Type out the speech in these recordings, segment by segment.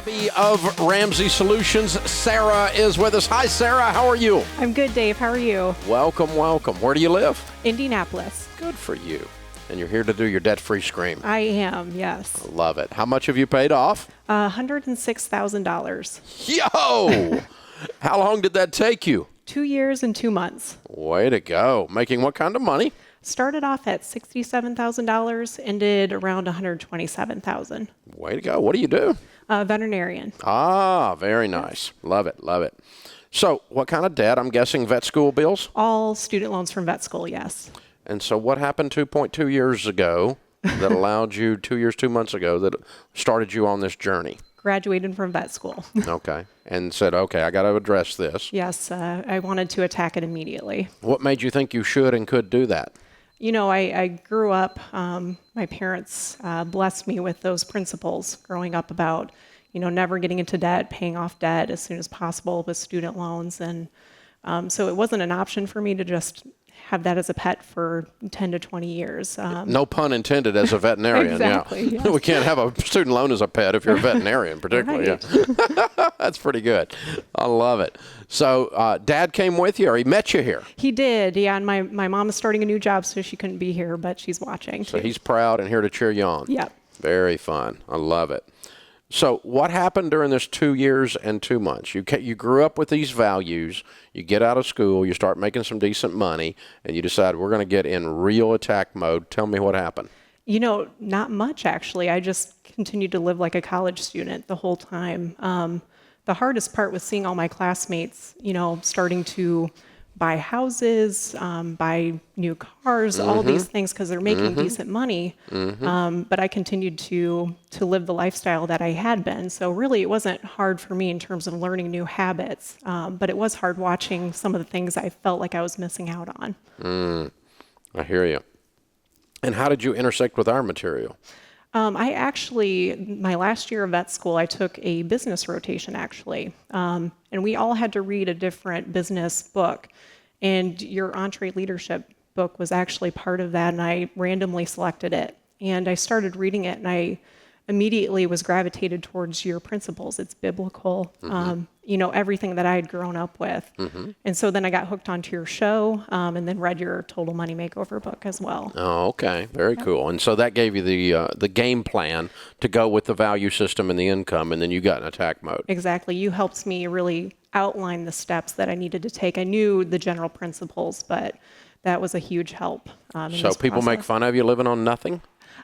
Bobby of Ramsey Solutions. Sarah is with us. Hi, Sarah. How are you? I'm good, Dave. How are you? Welcome, welcome. Where do you live? Indianapolis. Good for you. And you're here to do your debt-free scream. I am, yes. I love it. How much have you paid off? $106,000. Yo! How long did that take you? 2 years and 2 months. Way to go. Making what kind of money? Started off at $67,000, ended around $127,000. Way to go. What do you do? Veterinarian. Ah, very nice. Love it, love it. So what kind of debt? I'm guessing vet school bills? All student loans from vet school, yes. And so what happened 2.2 years ago that allowed you 2 years, 2 months ago that started you on this journey? Graduated from vet school. Okay. And said, okay, I got to address this. Yes, I wanted to attack it immediately. What made you think you should and could do that? You know, I grew up, my parents blessed me with those principles growing up about, you know, never getting into debt, paying off debt as soon as possible with student loans. And so it wasn't an option for me to just have that as a pet for 10 to 20 years. No pun intended as a veterinarian. Exactly, Yeah. yes. We can't have a student loan as a pet if you're a veterinarian, particularly. Right. Yeah. That's pretty good. I love it. So Dad came with you, or he met you here? He did, yeah. And my mom is starting a new job, so she couldn't be here, but she's watching. So too. he's proud and here to cheer you on. Yep. Very fun. I love it. So what happened during this 2 years and 2 months? You grew up with these values. You get out of school. You start making some decent money, and you decide we're going to get in real attack mode. Tell me what happened. You know, not much, actually. I just continued to live like a college student the whole time. The hardest part was seeing all my classmates, you know, starting to buy houses, buy new cars, all of these things because they're making decent money. But I continued to live the lifestyle that I had been. So really, it wasn't hard for me in terms of learning new habits. But it was hard watching some of the things I felt like I was missing out on. I hear you. And how did you intersect with our material? My last year of vet school, I took a business rotation, actually. And we all had to read a different business book. And your Entree Leadership book was actually part of that, and I randomly selected it. And I started reading it, and I immediately was gravitated towards your principles. It's biblical, you know, everything that I had grown up with. And so then I got hooked onto your show, and then read your Total Money Makeover book as well. Oh, okay. Very cool. And so that gave you the game plan to go with the value system and the income, and then you got in attack mode. Exactly. You helped me really outline the steps that I needed to take. I knew the general principles, but that was a huge help. So people make fun of you living on nothing?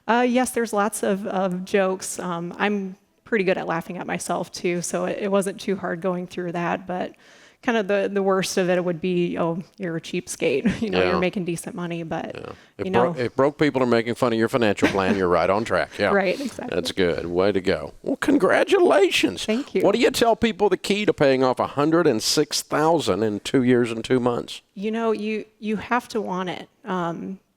Yes, there's lots of jokes. I'm pretty good at laughing at myself too, so it wasn't too hard going through that. But kind of the worst of it would be, oh, you're a cheapskate. You know, you're making decent money, but you know, if broke people are making fun of your financial plan, you're right on track. Yeah, right, exactly. That's good. Way to go. Well, congratulations. Thank you. What do you tell people the key to paying off $106,000 in 2 years and 2 months? You know, you have to want it.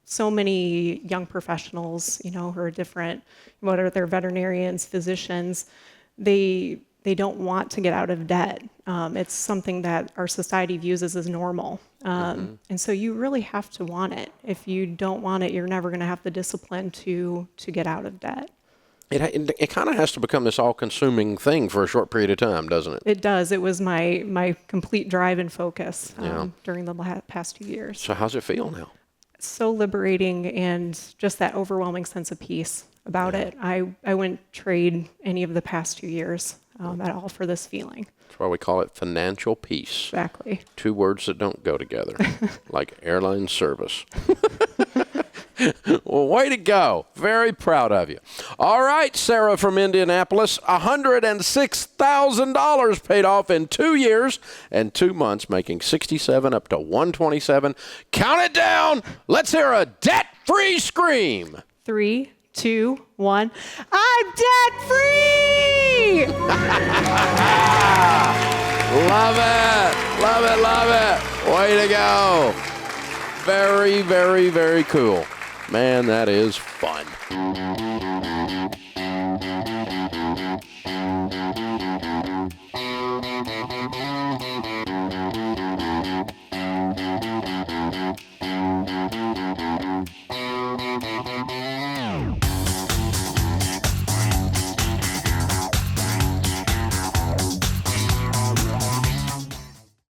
So many young professionals, you know, who are different, whether they're veterinarians, physicians, they don't want to get out of debt. It's something that our society views as normal. And so you really have to want it. If you don't want it, you're never going to have the discipline to get out of debt. It kind of has to become this all-consuming thing for a short period of time, doesn't it? It does. It was my complete drive and focus during the past 2 years. So how's it feel now? So liberating and just that overwhelming sense of peace about it. I wouldn't trade any of the past 2 years at all for this feeling. That's why we call it financial peace. Exactly. 2 words that don't go together, like airline service. Well, way to go. Very proud of you. All right, Sarah from Indianapolis, $106,000 paid off in 2 years and 2 months, making $67 up to $127. Count it down. Let's hear a debt-free scream. 3, 2, 1. I'm debt free! Love it. Love it. Love it. Way to go. Very, very, very cool. Man, that is fun.